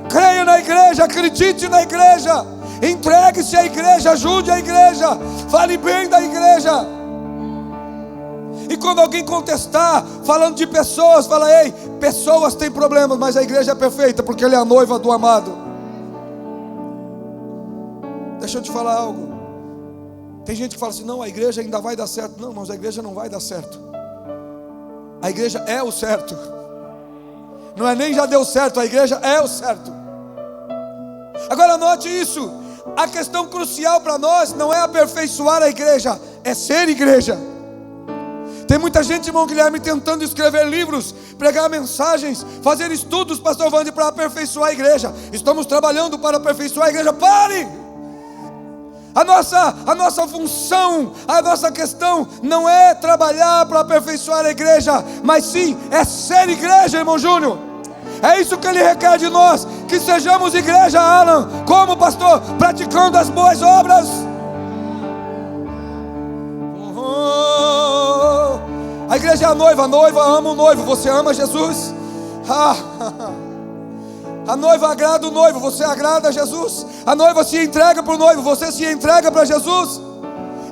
Creia na igreja, acredite na igreja, entregue-se à igreja, ajude a igreja, fale bem da igreja. E quando alguém contestar, falando de pessoas, fala: ei, pessoas têm problemas, mas a igreja é perfeita, porque ela é a noiva do amado. Deixa eu te falar algo. Tem gente que fala assim: não, a igreja ainda vai dar certo. Não, irmãos, a igreja não vai dar certo. A igreja é o certo. Não é nem já deu certo, a igreja é o certo. Agora note isso, a questão crucial para nós não é aperfeiçoar a igreja, é ser igreja. Tem muita gente, irmão Guilherme, tentando escrever livros, pregar mensagens, fazer estudos, pastor Wander, para aperfeiçoar a igreja. Estamos trabalhando para aperfeiçoar a igreja. Pare! A nossa função, a nossa questão não é trabalhar para aperfeiçoar a igreja, mas sim é ser igreja, irmão Júnior. É isso que Ele requer de nós, que sejamos igreja, Alan. Como, pastor? Praticando as boas obras. A igreja é a noiva ama o noivo. Você ama Jesus? A noiva agrada o noivo, você agrada a Jesus. A noiva se entrega para o noivo, você se entrega para Jesus.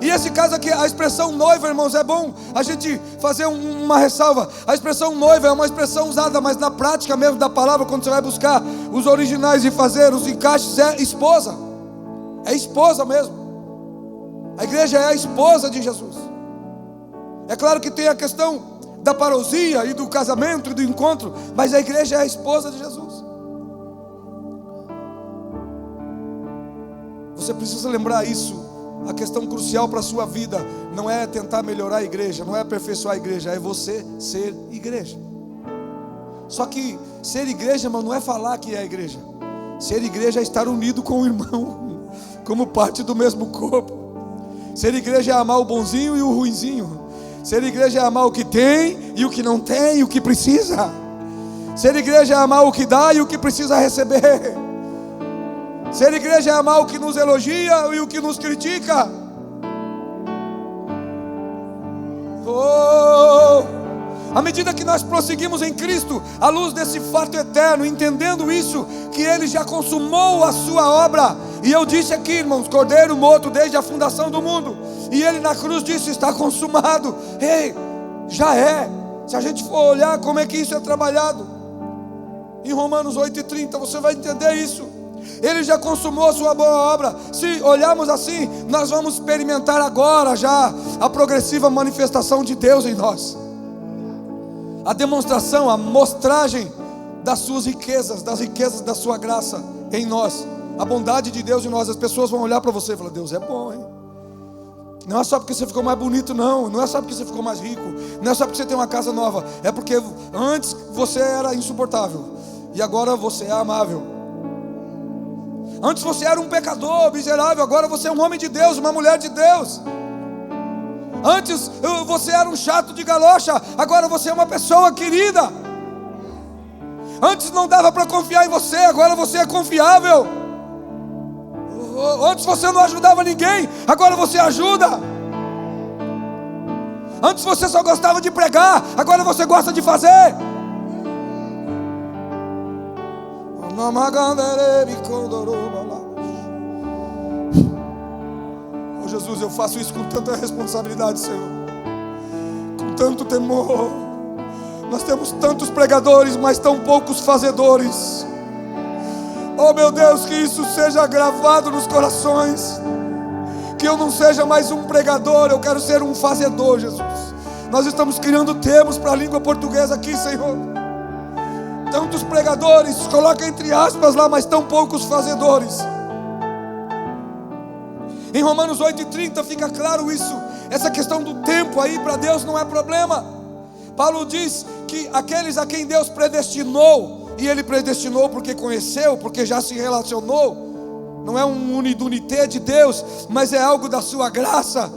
E esse caso aqui, a expressão noiva, irmãos, é bom a gente fazer uma ressalva. A expressão noiva é uma expressão usada, mas na prática mesmo da palavra, quando você vai buscar os originais e fazer os encaixes, é esposa. É esposa mesmo. A igreja é a esposa de Jesus. É claro que tem a questão da parousia e do casamento e do encontro, mas a igreja é a esposa de Jesus. Você precisa lembrar isso. A questão crucial para a sua vida não é tentar melhorar a igreja, não é aperfeiçoar a igreja, é você ser igreja. Só que ser igreja, irmão, não é falar que é igreja. Ser igreja é estar unido com o irmão, como parte do mesmo corpo. Ser igreja é amar o bonzinho e o ruinzinho. Ser igreja é amar o que tem e o que não tem e o que precisa. Ser igreja é amar o que dá e o que precisa receber. Ser igreja é amar o que nos elogia e o que nos critica. À medida que nós prosseguimos em Cristo, à luz desse fato eterno, entendendo isso, que Ele já consumou a sua obra. E eu disse aqui, irmãos, cordeiro morto desde a fundação do mundo. E Ele na cruz disse: está consumado. Ei, já é. Se a gente for olhar como é que isso é trabalhado, em Romanos 8:30, você vai entender isso. Ele já consumou a sua boa obra. Se olharmos assim, nós vamos experimentar agora já a progressiva manifestação de Deus em nós. A demonstração, a mostragem das suas riquezas, das riquezas da sua graça em nós. A bondade de Deus em nós. As pessoas vão olhar para você e falar: Deus é bom, hein? Não é só porque você ficou mais bonito, não. Não é só porque você ficou mais rico. Não é só porque você tem uma casa nova. É porque antes você era insuportável e agora você é amável. Antes você era um pecador miserável, agora você é um homem de Deus, uma mulher de Deus. Antes você era um chato de galocha, agora você é uma pessoa querida. Antes não dava para confiar em você, agora você é confiável. Antes você não ajudava ninguém, agora você ajuda. Antes você só gostava de pregar, agora você gosta de fazer. Oh Jesus, eu faço isso com tanta responsabilidade, Senhor, com tanto temor. Nós temos tantos pregadores, mas tão poucos fazedores. Oh meu Deus, que isso seja gravado nos corações. Que eu não seja mais um pregador, eu quero ser um fazedor, Jesus. Nós estamos criando termos para a língua portuguesa aqui, Senhor. Tantos pregadores, coloca entre aspas lá, mas tão poucos fazedores. Em Romanos 8:30 fica claro isso. Essa questão do tempo aí para Deus não é problema. Paulo diz que aqueles a quem Deus predestinou, e Ele predestinou porque conheceu, porque já se relacionou, não é um unidunité de Deus, mas é algo da sua graça.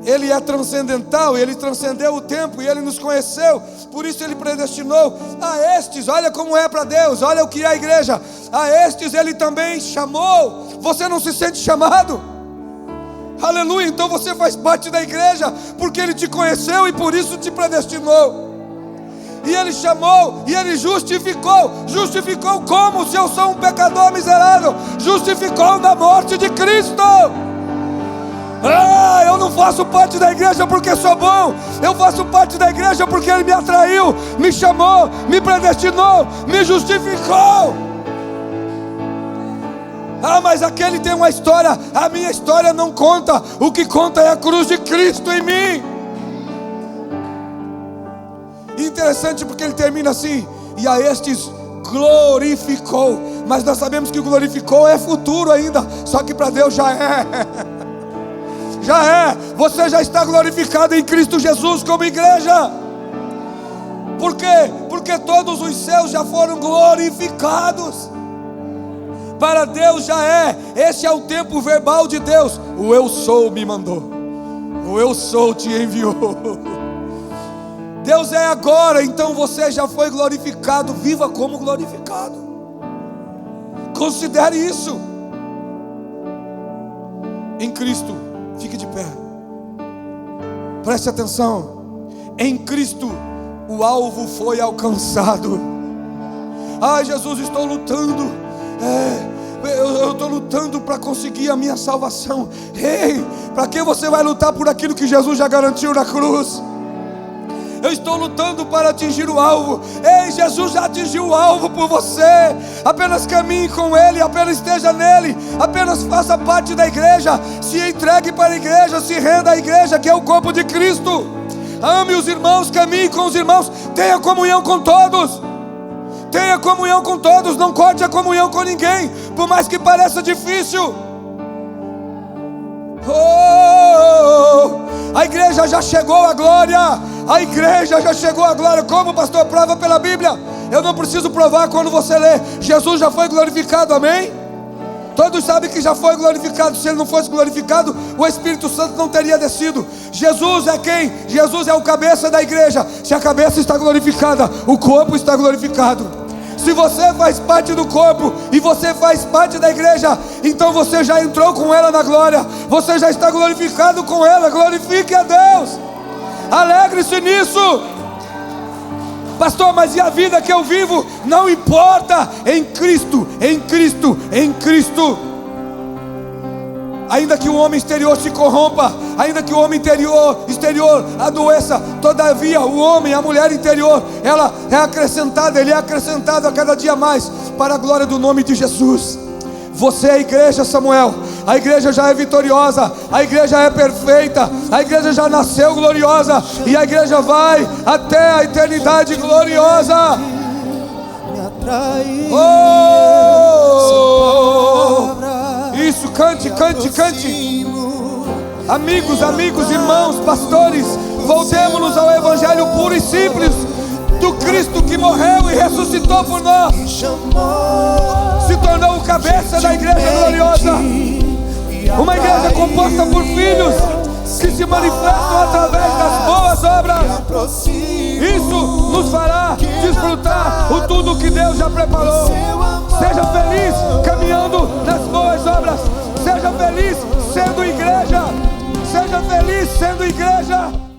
Ele é transcendental, Ele transcendeu o tempo e Ele nos conheceu. Por isso Ele predestinou a estes. Olha como é para Deus, olha o que é a igreja. A estes Ele também chamou. Você não se sente chamado? Aleluia, então você faz parte da igreja, porque Ele te conheceu e por isso te predestinou. E Ele chamou, e Ele justificou. Justificou como? Se eu sou um pecador miserável, justificou na morte de Cristo. Eu não faço parte da igreja porque sou bom. Eu faço parte da igreja porque Ele me atraiu, me chamou, me predestinou, me justificou. Mas aquele tem uma história. A minha história não conta. O que conta é a cruz de Cristo em mim. Interessante porque ele termina assim: e a estes glorificou. Mas nós sabemos que glorificou é futuro ainda. Só que para Deus já é. Já é. Você já está glorificado em Cristo Jesus como igreja. Por quê? Porque todos os seus já foram glorificados. Para Deus já é. Esse é o tempo verbal de Deus. O eu sou me mandou. O eu sou te enviou. Deus é agora, então você já foi glorificado. Viva como glorificado. Considere isso. Em Cristo, fique de pé. Preste atenção. Em Cristo, o alvo foi alcançado. Jesus, estou lutando. Eu estou lutando para conseguir a minha salvação. Para que você vai lutar por aquilo que Jesus já garantiu na cruz? Eu estou lutando para atingir o alvo. Jesus já atingiu o alvo por você. Apenas caminhe com Ele, apenas esteja nele, apenas faça parte da igreja, se entregue para a igreja, se renda à igreja, que é o corpo de Cristo. Ame os irmãos, caminhe com os irmãos, tenha comunhão com todos. Tenha comunhão com todos, não corte a comunhão com ninguém, por mais que pareça difícil. A igreja já chegou à glória. A igreja já chegou à glória. Como o pastor prova pela Bíblia? Eu não preciso provar quando você lê. Jesus já foi glorificado, amém? Todos sabem que já foi glorificado. Se Ele não fosse glorificado, o Espírito Santo não teria descido. Jesus é quem? Jesus é o cabeça da igreja. Se a cabeça está glorificada, o corpo está glorificado. Se você faz parte do corpo e você faz parte da igreja, então você já entrou com ela na glória. Você já está glorificado com ela. Glorifique a Deus. Alegre-se nisso. Pastor, mas e a vida que eu vivo? Não importa. Em Cristo, em Cristo, em Cristo. Ainda que o homem exterior se corrompa, ainda que o homem exterior adoeça, todavia o homem, a mulher interior, ela é acrescentada, ele é acrescentado a cada dia mais, para a glória do nome de Jesus. Você é a igreja, Samuel. A igreja já é vitoriosa, a igreja é perfeita, a igreja já nasceu gloriosa, e a igreja vai até a eternidade gloriosa. Isso, cante, cante, cante. Amigos, irmãos, pastores, voltemos-nos ao evangelho puro e simples do Cristo que morreu e ressuscitou por nós. Se tornou o cabeça da igreja gloriosa. Uma igreja composta por filhos que se manifestam através das boas obras. Isso nos fará desfrutar o tudo que Deus já preparou. Seja feliz caminhando nas boas obras. Seja feliz sendo igreja. Seja feliz sendo igreja.